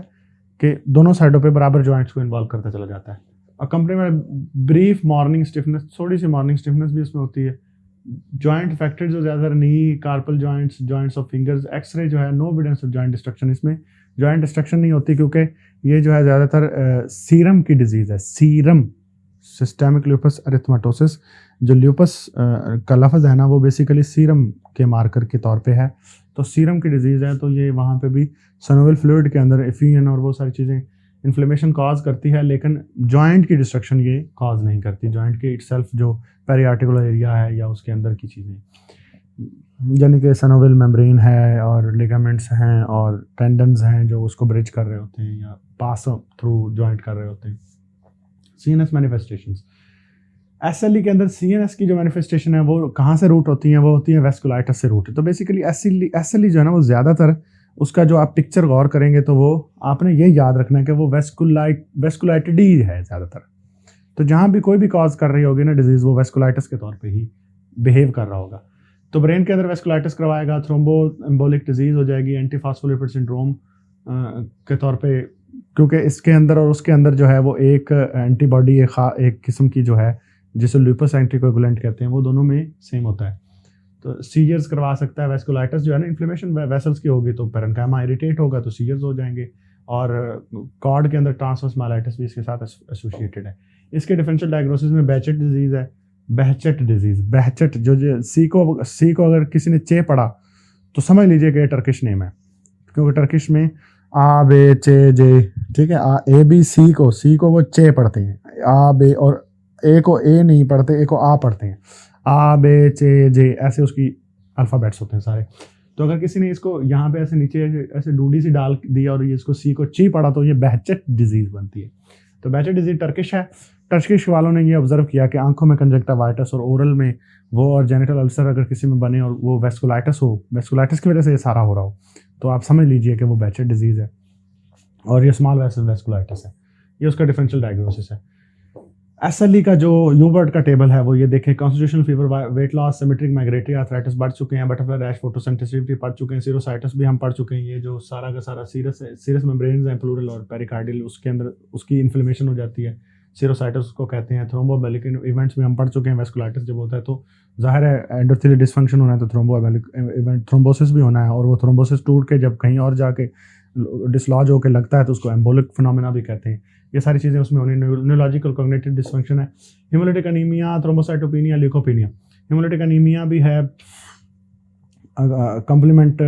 कि दोनों साइडों पे बराबर जॉइंट्स को इन्वॉल्व करता चला जाता है। और कंपनी में ब्रीफ मॉर्निंग स्टिफनेस, थोड़ी सी मॉर्निंग स्टिफनेस भी इसमें होती है। जॉइंट अफेक्टेड जो ज़्यादातर knee, carpal joints, joints of fingers, x-ray जो है, no evidence of joint destruction इसमें। जॉइंट डिस्ट्रक्शन नहीं होती क्योंकि ये जो है ज़्यादातर सीरम की डिजीज़ है, सीरम सिस्टेमिक ल्यूपस एरिथेमेटोसिस। जो ल्यूपस का लफ्ज़ है ना वो बेसिकली सीरम के मार्कर के तौर पे है, तो सीरम की डिजीज़ है, तो ये वहाँ पे भी सनोवियल फ्लूइड के अंदर एफियन और वो सारी चीज़ें इन्फ्लेमेशन कॉज करती है, लेकिन जॉइंट की डिस्ट्रक्शन ये कॉज नहीं करती। जॉइंट के इटसेल्फ जो पेरिआर्टिकुलर एरिया है या उसके अंदर की चीज़ें, यानी कि सनोवियल मेम्ब्रेन है और लिगामेंट्स हैं और टेंडन्स हैं जो उसको ब्रिज कर रहे होते हैं या पास थ्रू जॉइंट कर रहे होते हैं। सीएनएस मैनिफेस्टेशंस, एसएलई के अंदर सीएनएस की जो मैनिफेस्टेशन है वो कहाँ से रूट होती हैं, वो होती है वेस्कुलाइटिस से रूट। तो बेसिकली एसएलई जो है ना वो ज़्यादातर उसका जो आप पिक्चर गौर करेंगे तो वो आपने ये याद रखना है कि वो वेस्कुलाइटेड ही है ज़्यादातर। तो जहाँ भी कोई भी कॉज कर रही होगी ना डिजीज़, वो वेस्कुलाइटिस के तौर पे ही बिहेव कर रहा होगा। तो ब्रेन के अंदर वेस्कुलाइटिस करवाएगा, थ्रोम्बो एम्बोलिक डिजीज़ हो जाएगी, एंटीफॉस्फोलिपिड सिंड्रोम के तौर पे, क्योंकि इसके अंदर और उसके अंदर जो है वो एक एंटीबॉडी एक किस्म की जो है जिसे लूपस एंटीकोगुलेंट कहते हैं, वो दोनों में सेम होता है। तो सीजर्स करवा सकता है। वेस्कुलाइटिस जो है ना इन्फ्लेमेशन वेसल्स की होगी तो पेरेन्काइमा इरिटेट होगा तो सीजर्स हो जाएंगे, और कॉर्ड के अंदर ट्रांसवर्स माइलाइटिस भी इसके साथ एसोसिएटेड है। इसके डिफरेंशियल डायग्नोसिस में बेचेट डिजीज़ है, बहचट डिजीज़, बहचट जो सी को अगर किसी ने चे पढ़ा तो समझ लीजिए कि टर्किश नेम है, क्योंकि टर्किश में आ बे चे जे, ठीक है, ए बी सी को वो चे पढ़ते हैं, आ बे, और ए को ए नहीं पढ़ते, ए को आ पढ़ते हैं, आ बे चे जे, ऐसे उसकी अल्फ़ाबेट्स होते हैं सारे। तो अगर किसी ने इसको यहाँ पे ऐसे नीचे ऐसे डूडी सी डाल दी और ये इसको सी को ची पढ़ा तो ये बहचट डिजीज़ बनती है। तो बहचट डिजीज़ टर्किश है। टर्किश वालों ने ये ऑब्जर्व किया कि आंखों में कंजक्टिवाइटिस और ओरल में वो और जेनिटल अल्सर अगर किसी में बने और वो वेस्कुलाइटिस हो, वेस्कुलाइटिस की वजह से ये सारा हो रहा हो, तो आप समझ लीजिए कि वो बहचट डिजीज़ है और ये स्मॉल वेसल वेस्कुलाइटिस है। ये उसका डिफरेंशियल डायग्नोसिस है। एसएलई का जो यूबर्ट का टेबल है वो ये देखें, constitutional fever, weight loss, symmetric migratory arthritis बढ़ चुके हैं, बटरफ्लाई रैश, फोटोसेंसिटिविटी पढ़ चुके हैं, सीरोसाइटिस भी हम पढ़ चुके हैं। ये जो सारा का सारा सीरस मेम्ब्रेन्स हैं प्लूरल और पेरिकार्डियल, उसके अंदर उसकी इन्फ्लेमेशन हो जाती है, सीरोसाइटिस को कहते हैं। थ्रोम्बोएम्बोलिक इवेंट्स में हम पढ़ चुके हैं। वेस्कुलाइटिस जब होता है तो जाहिर है एंडोथेलियल डिसफंक्शन होना है तो थ्रोम्बोएम्बोलिक इवेंट, थ्रोम्बोसिस भी होना है, और वो थ्रोम्बोसिस टूट के जब कहीं और जाके डिसलॉज होकर लगता है तो उसको एम्बोलिक फिनोमेना भी कहते हैं। ये सारी चीज़ें उसमें होनी। न्यूरोलॉजिकल कॉग्निटिव डिसफंक्शन है, hemolytic anemia, thrombocytopenia, leukopenia. Hemolytic anemia भी है, कॉम्प्लीमेंट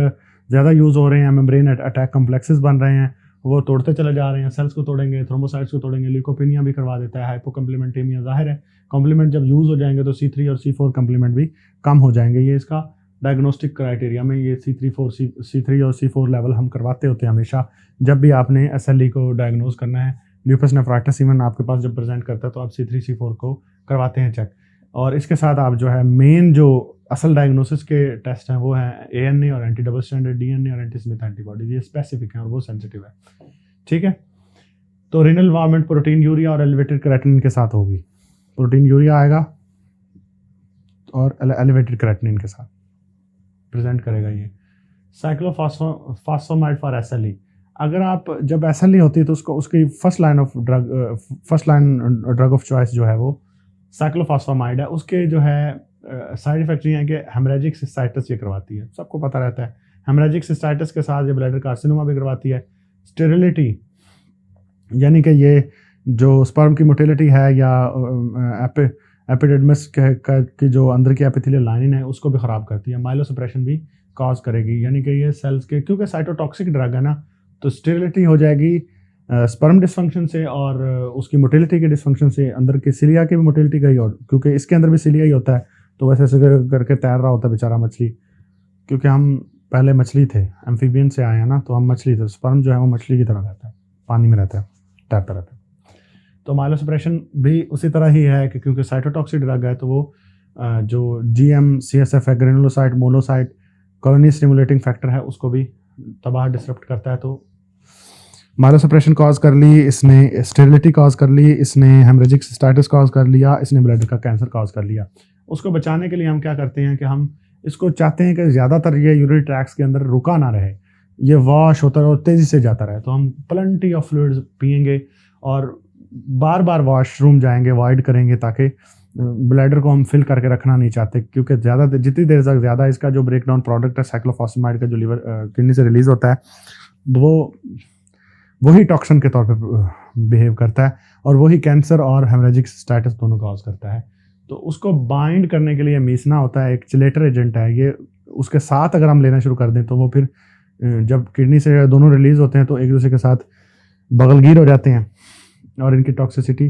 ज़्यादा यूज़ हो रहे हैं, मेम्ब्रेन अटैक कॉम्प्लेक्सेस बन रहे हैं, वो तोड़ते चले जा रहे हैं, सेल्स को तोड़ेंगे, थ्रोम्बोसाइट्स को तोड़ेंगे। ल्यूकोपेनिया भी करवा देता है। हाइपोकम्प्लीमेंटेमिया, जाहिर है कॉम्प्लीमेंट जब यूज़ हो जाएंगे तो C3 और C4 कम्प्लीमेंट भी कम हो जाएंगे। ये इसका डायग्नोस्टिक क्राइटेरिया में ये C3 और C4 लेवल हम करवाते होते हैं हमेशा जब भी आपने SLE को डायग्नोज करना है। ल्यूपस नेफ्राइटिस इवन आपके पास जब प्रेजेंट करता है तो आप C3 C4 को करवाते हैं चेक, और इसके साथ आप जो है मेन जो असल डायग्नोसिस के टेस्ट हैं वो हैं ANA और एंटी डबल स्टैंडर्ड DNA और एंटी स्मिथ एंटीबॉडीज। ये स्पेसिफिक हैं और वो सेंसिटिव है, ठीक है। तो रीनल इन्वॉल्वमेंट प्रोटीन यूरिया और एलिवेटेड क्रेटिनिन के साथ होगी। प्रोटीन यूरिया आएगा और एलिवेटेड क्रेटिनिन के साथ प्रेजेंट करेगा ये। साइक्लोफॉस्फामाइड फॉर SLE, अगर आप जब SLE होती है तो उसकी first line drug of choice जो है वो साइक्लोफॉस्फामाइड है। उसके जो है साइड इफेक्ट ये हैं कि हेमरेजिक सिस्टाइटिस ये करवाती है, सबको पता रहता है। हेमरेजिक सिस्टाइटिस के साथ ये ब्लैडर कार्सिनोमा भी करवाती है। स्टेरिलिटी, यानी कि ये जो स्पर्म की मोटिलिटी है या एपिडिडमिस की जो अंदर की एपिथेलियल लाइनिंग है उसको भी ख़राब करती है। माइलोसप्रेशन भी कॉज करेगी, यानी कि ये सेल्स के, क्योंकि साइटोटॉक्सिक ड्रग है ना, तो स्टेरिलिटी हो जाएगी स्पर्म डिसफंक्शन से और उसकी मोटिलिटी के डिसफंक्शन से, अंदर की सिलिया की भी मोटिलिटी गई, और क्योंकि इसके अंदर भी सिलिया ही होता है तो वैसे ऐसे करके तैर रहा होता है बेचारा मछली, क्योंकि हम पहले मछली थे, एम्फीबियन से आए हैं ना, तो हम मछली थे। स्पर्म जो है वो मछली की तरह रहता है, पानी में रहता है, तैरता रहता है। तो माइलोसप्रेशन भी उसी तरह ही है कि क्योंकि साइटोटॉक्सिक ड्रग है तो वो जो GM-CSF है, granulocyte monocyte colony stimulating factor है, उसको भी तबाह डिसरप्ट करता है। तो माइलोसप्रेशन कॉज कर ली इसने, स्टेरिलिटी कॉज कर ली इसने, हेमरेजिक सिस्टाइटिस कॉज कर लिया इसने, ब्लैडर का कैंसर कॉज कर लिया। उसको बचाने के लिए हम क्या करते हैं कि हम इसको चाहते हैं कि ज़्यादातर ये यूरिनरी ट्रैक्ट्स के अंदर रुका ना रहे, ये वॉश होता रहे और तेज़ी से जाता रहे। तो हम प्लेंटी ऑफ फ्लूइड्स पियेंगे और बार बार वॉशरूम जाएंगे, अवॉइड करेंगे, ताकि ब्लैडर को हम फिल करके रखना नहीं चाहते, क्योंकि जितनी देर तक ज़्यादा इसका जो ब्रेक डाउन प्रोडक्ट है साइक्लोफॉस्फेमाइड का जो लीवर किडनी से रिलीज़ होता है वो वही टॉक्सिन के तौर पे बिहेव करता है और वही कैंसर और हेमरेजिक स्टेटस दोनों कॉज करता है। तो उसको बाइंड करने के लिए मीसना होता है, एक चिलेटर एजेंट है ये, उसके साथ अगर हम लेना शुरू कर दें तो वो फिर जब किडनी से दोनों रिलीज होते हैं तो एक दूसरे के साथ बगलगीर हो जाते हैं और इनकी टॉक्सिसिटी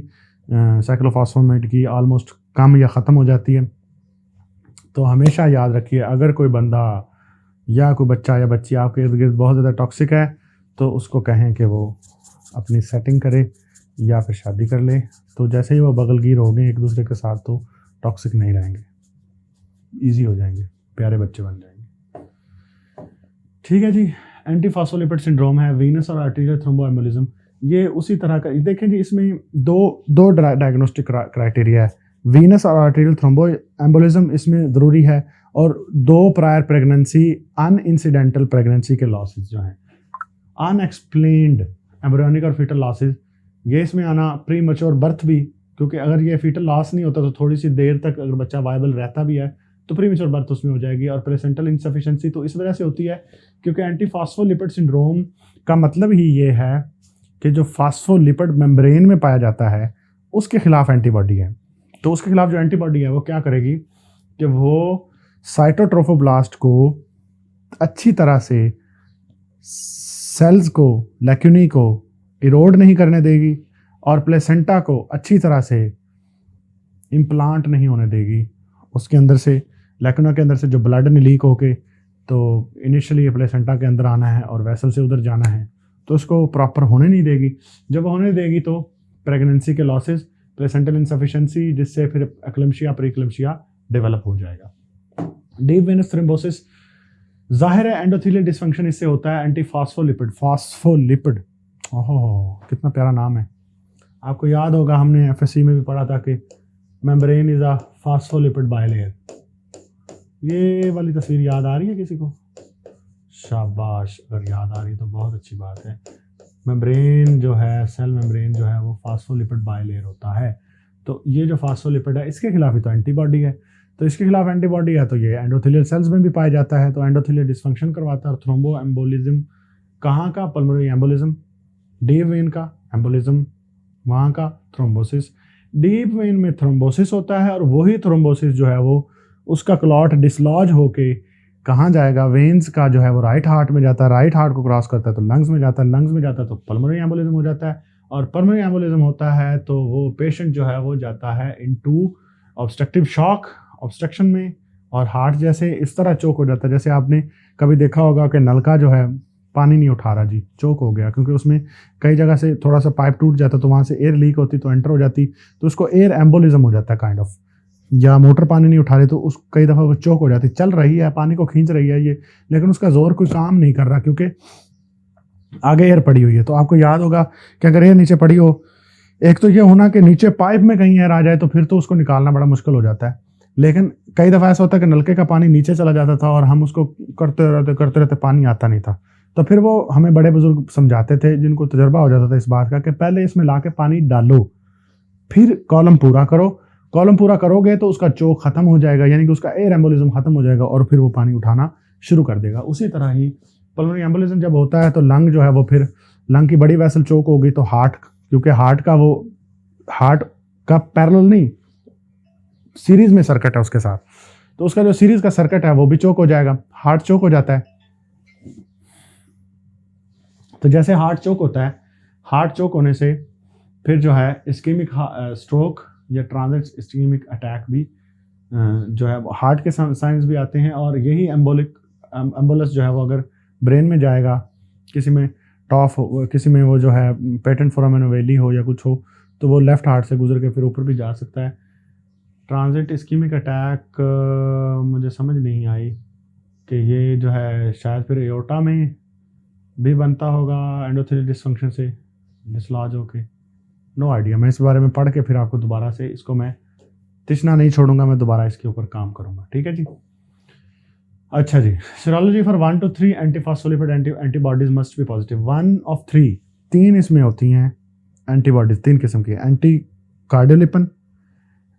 साइक्लोफॉस्फेट की ऑलमोस्ट कम या ख़त्म हो जाती है। तो हमेशा याद रखिए, अगर कोई बंदा या कोई बच्चा या बच्ची आपके इर्द गिर्द बहुत ज़्यादा टॉक्सिक है तो उसको कहें कि वो अपनी सेटिंग करे या फिर शादी कर ले। तो जैसे ही वो बगलगीर हो गए एक दूसरे के साथ तो टॉक्सिक नहीं रहेंगे, इजी हो जाएंगे, प्यारे बच्चे बन जाएंगे। ठीक है जी। एंटी फॉस्फोलिपिड सिंड्रोम है, वीनस और आर्टीरियल थ्रोम्बोएम्बोलिज्म, ये उसी तरह का। देखें जी, इसमें दो डायग्नोस्टिक क्राइटेरिया है, वीनस और आर्टीरियल थ्रोम्बोएम्बोलिज्म इसमें ज़रूरी है, और 2 प्रायर प्रेगनेंसी अनइंसिडेंटल प्रेगनेंसी के लॉसेज जो हैं, अनएक्सप्लेन्ड एम्ब्रियोनिक और फीटल लॉसेज, ये इसमें आना, प्री मैच्योर बर्थ भी, क्योंकि अगर ये फीटल लॉस नहीं होता तो थोड़ी सी देर तक अगर बच्चा वायबल रहता भी है तो प्री मैच्योर बर्थ उसमें हो जाएगी। और प्लेसेंटल इनसफिशिएंसी तो इस वजह से होती है क्योंकि एंटी फॉस्फोलिपिड सिंड्रोम का मतलब ही ये है कि जो फॉस्फोलिपिड मेम्ब्रेन में पाया जाता है उसके खिलाफ एंटीबॉडी है। तो उसके खिलाफ जो एंटीबॉडी है वो क्या करेगी कि वो साइटोट्रोफोब्लास्ट को अच्छी तरह से सेल्स को, लैक्यूनी को इरोड नहीं करने देगी और प्लेसेंटा को अच्छी तरह से इम्प्लांट नहीं होने देगी। उसके अंदर से, लैक्यूना के अंदर से जो ब्लड ने लीक होके तो इनिशियली प्लेसेंटा के अंदर आना है और वेसल से उधर जाना है, तो उसको प्रॉपर होने नहीं देगी। जब वो होने देगी तो प्रेगनेंसी के लॉसेस, प्लेसेंटल इनसफिशिएंसी, जिससे फिर एक्लेम्शिया प्रीक्लेम्शिया डेवलप हो जाएगा। डीप वेनस थ्रोम्बोसिस, जाहिर है एंडोथेलियल डिसफंक्शन इससे होता है। एंटी फॉस्फोलिपिड, ओहो कितना प्यारा नाम है। आपको याद होगा हमने एफएससी में भी पढ़ा था कि membrane is a phospholipid bilayer. ये वाली तस्वीर याद आ रही है किसी को? शाबाश, अगर याद आ रही है तो बहुत अच्छी बात है। मेम्ब्रेन जो है, सेल मेम्ब्रेन जो है वो फॉस्फोलिपिड बाइलेयर होता है। तो ये जो फॉस्फोलिपिड है इसके खिलाफ ही तो एंटीबॉडी है। तो इसके खिलाफ एंटीबॉडी है तो ये एंडोथेलियल सेल्स में भी पाया जाता है, तो एंडोथेलियल डिसफंक्शन करवाता है। और थ्रोम्बो एम्बोलिज्म कहाँ का? Pulmonary embolism. डीप वेन का एम्बोलिज्म, वहाँ का थ्रोम्बोसिस। डीप वेन में थ्रोम्बोसिस होता है और वही थ्रोम्बोसिस जो है वो उसका क्लॉट डिसलॉज होके कहाँ जाएगा? वेन्स का जो है वो राइट हार्ट में जाता है, राइट हार्ट को क्रॉस करता है तो लंग्स में जाता है, लंग्स में जाता है तो पल्मोनरी एम्बोलिज्म हो जाता है। और पल्मोनरी एम्बोलिज्म होता है तो वो पेशेंट जो है वो जाता है इनटू ऑब्स्ट्रक्टिव शॉक, ऑब्स्ट्रक्शन में, और हार्ट जैसे इस तरह चोक हो जाता है। जैसे आपने कभी देखा होगा कि नलका जो है पानी नहीं उठा रहा जी, चोक हो गया, क्योंकि उसमें कई जगह से थोड़ा सा पाइप टूट जाता तो वहाँ से एयर लीक होती तो एंटर हो जाती, तो उसको एयर एम्बोलिज्म हो जाता है काइंड ऑफ। या मोटर पानी नहीं उठा रही तो उस कई दफ़ा वो चोक हो जाती, चल रही है, पानी को खींच रही है ये, लेकिन उसका जोर कोई काम नहीं कर रहा क्योंकि आगे एयर पड़ी हुई है। तो आपको याद होगा कि अगर एयर नीचे पड़ी हो, एक तो ये होना कि नीचे पाइप में कहीं एयर आ जाए तो फिर तो उसको निकालना बड़ा मुश्किल हो जाता है। लेकिन कई दफ़ा ऐसा होता है कि नलके का पानी नीचे चला जाता था और हम उसको करते रहते पानी आता नहीं था। तो फिर वो हमें बड़े बुजुर्ग समझाते थे जिनको तजर्बा हो जाता था इस बात का कि पहले इसमें ला के पानी डालो, फिर कॉलम पूरा करो। कॉलम पूरा करोगे तो उसका चोक खत्म हो जाएगा, यानी कि उसका एयर एम्बोलिज्म खत्म हो जाएगा और फिर वो पानी उठाना शुरू कर देगा। उसी तरह ही पल्मोनरी एम्बोलिज्म जब होता है तो लंग जो है वो, फिर लंग की बड़ी वेसल चोक होगी तो हार्ट, क्योंकि हार्ट का पैरेलल नहीं, सीरीज में सर्किट है उसके साथ, तो उसका जो सीरीज का सर्किट है वो भी चोक हो जाएगा, हार्ट चोक हो जाता है। तो जैसे हार्ट चोक होता है, हार्ट चोक होने से फिर जो है इस्कीमिक स्ट्रोक या ट्रांजिट इस्कीमिक अटैक भी जो है हार्ट के साइंस भी आते हैं। और यही एम्बोलस जो है वो अगर ब्रेन में जाएगा, किसी में टॉफ हो, किसी में वो जो है पेटेंट फोरामेन वेली हो या कुछ हो, तो वो लेफ्ट हार्ट से गुजर के फिर ऊपर भी जा सकता है। ट्रांजिट इस्कीमिक अटैक मुझे समझ नहीं आई कि ये जो है शायद फिर एओर्टा में भी बनता होगा एंडोथेलियल डिसफंक्शन से डिसलॉज होके, नो आइडिया। मैं इस बारे में पढ़ के फिर आपको दोबारा से इसको मैं तिश्ना नहीं छोड़ूंगा, मैं दोबारा इसके ऊपर काम करूंगा, ठीक है जी। अच्छा जी, serology for 1 to 3 antiphospholipid antibodies must be positive. 1 of 3, 3 इसमें होती हैं एंटीबॉडीज, 3 किस्म की, anti cardiolipin,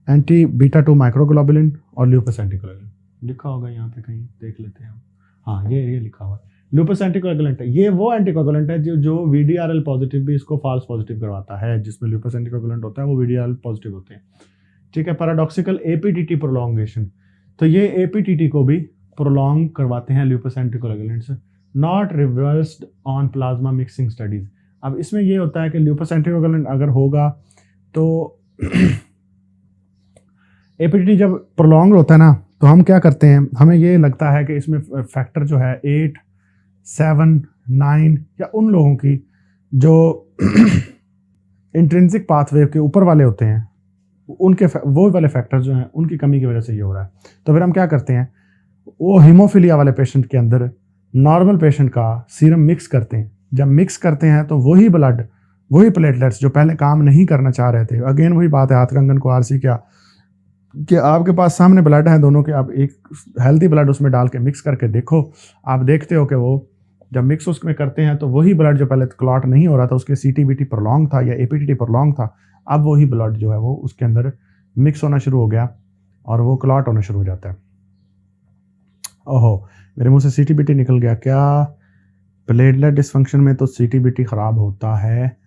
anti beta 2 microglobulin और ल्यूकस एंटीग्लोबुलिन। लिखा होगा यहाँ पे कहीं, देख लेते हैं हम। हाँ, ये लिखा हुआ है लूपस एंटीकोगुलेंट है, ये वो एंटीकोगुलेंट है जो वीडीआरएल पॉजिटिव भी इसको फॉल्स पॉजिटिव करवाता है, जिसमें लूपस एंटीकोगुलेंट होता है वो वीडीआरएल पॉजिटिव होते हैं। ठीक है, पैराडॉक्सिकल एपीटीटी प्रोलॉन्गेशन, तो ये एपीटीटी को भी प्रोलॉन्ग करवाते हैं lupus anticoagulants, not reversed on plasma mixing studies. अब इसमें ये होता है कि लूपस एंटीकोगुलेंट अगर होगा तो एपीटीटी जब प्रोलॉन्ग होता है ना, तो हम क्या करते हैं, हमें ये लगता है कि इसमें फैक्टर जो है 8, 7, 9 या उन लोगों की जो इंट्रिंसिक पाथवे के ऊपर वाले होते हैं, उनके वो वाले फैक्टर जो हैं उनकी कमी की वजह से ये हो रहा है। तो फिर हम क्या करते हैं, वो हीमोफीलिया वाले पेशेंट के अंदर नॉर्मल पेशेंट का सीरम मिक्स करते हैं। जब मिक्स करते हैं तो वही ब्लड, वही प्लेटलेट्स जो पहले काम नहीं करना चाह रहे थे, अगेन वही बात है हाथ कंगन को आरसी क्या, कि आपके पास सामने ब्लड है दोनों के, आप एक हेल्दी ब्लड उसमें डाल के मिक्स करके देखो, आप देखते हो कि वो जब मिक्स उसमें करते हैं तो वही ब्लड जो पहले क्लॉट नहीं हो रहा था, उसके सीटीबीटी प्रोलॉन्ग था या एपीटीटी प्रोलॉन्ग था, अब वही ब्लड जो है वो उसके अंदर मिक्स होना शुरू हो गया और वो क्लॉट होना शुरू हो जाता है। ओहो, मेरे मुंह से सीटीबीटी निकल गया। क्या प्लेटलेट डिसफंक्शन में तो सीटीबीटी ख़राब होता है,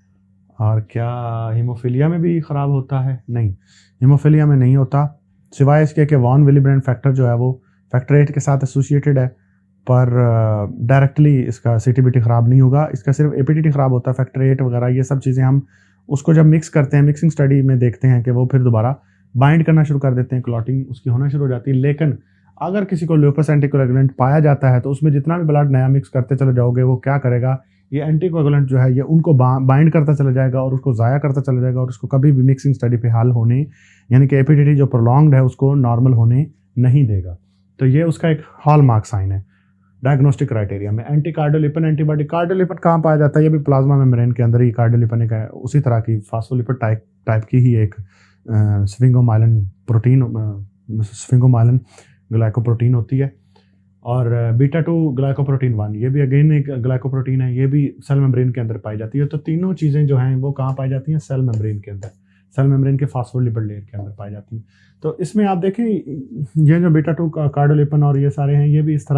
और क्या हीमोफीलिया में भी ख़राब होता है? नहीं, हीमोफीलिया में नहीं होता, सिवाय इसके कि वॉन विलिब्रेंड फैक्टर जो है वो फैक्टर 8 के साथ एसोसिएटेड है, पर डायरेक्टली इसका सीटीबीटी ख़राब नहीं होगा, इसका सिर्फ एपीटीटी ख़राब होता है। फैक्टर 8 वगैरह ये सब चीज़ें हम उसको जब मिक्स करते हैं, मिक्सिंग स्टडी में देखते हैं कि वो फिर दोबारा बाइंड करना शुरू कर देते हैं, क्लॉटिंग उसकी होना शुरू हो जाती है। लेकिन अगर किसी को लूपस एंटीकोगुलेंट पाया जाता है तो उसमें जितना भी ब्लड नया मिक्स करते चले जाओगे, वो क्या करेगा, ये एंटीकोगुलेंट जो है ये उनको बाइंड करता चला जाएगा और उसको ज़ाया करता चला जाएगा, और उसको कभी भी मिक्सिंग स्टडी पे हाल होने, यानी कि एपीटीटी जो प्रोलॉन्ग्ड है उसको नॉर्मल होने नहीं देगा। तो ये उसका एक हॉलमार्क साइन है डायग्नोस्टिक क्राइटेरिया में। एंटीकार्डियोलिपिन एंटीबॉडी, कार्डियोलिपिन कहाँ पाया जाता है, ये भी प्लाज्मा मेम्ब्रेन के अंदर ही कार्डियोलिपिन एक उसी तरह की फास्फोलिपिड टाइप की ही एक स्फिंगोमाइलिन प्रोटीन, स्फिंगोमाइलिन ग्लाइकोप्रोटीन होती है, और बीटा-2 ग्लाइकोप्रोटीन 1 ये भी अगेन एक ग्लाइकोप्रोटीन है, ये भी सेल मेम्ब्रेन के अंदर पाई जाती है। तो तीनों चीज़ें जो हैं वो कहाँ पाई जाती हैं, सेल मेम्ब्रेन के अंदर, सेल मेम्ब्रेन के फास्फोलिपिड लेयर के अंदर पाई जाती हैं। तो इसमें आप देखें ये जो बीटा-2 कार्डियोलिपिन और ये सारे हैं, ये भी इस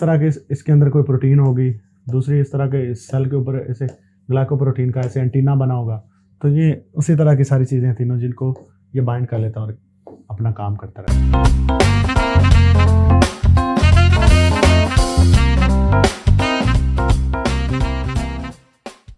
तरह के इसके अंदर कोई प्रोटीन होगी, दूसरी इस तरह के सेल के ऊपर ऐसे ग्लाइकोप्रोटीन का ऐसे एंटीना बना होगा। तो ये उसी तरह की सारी चीज़ें तीनों जिनको ये बाइंड कर लेता है और अपना काम करता रहता है।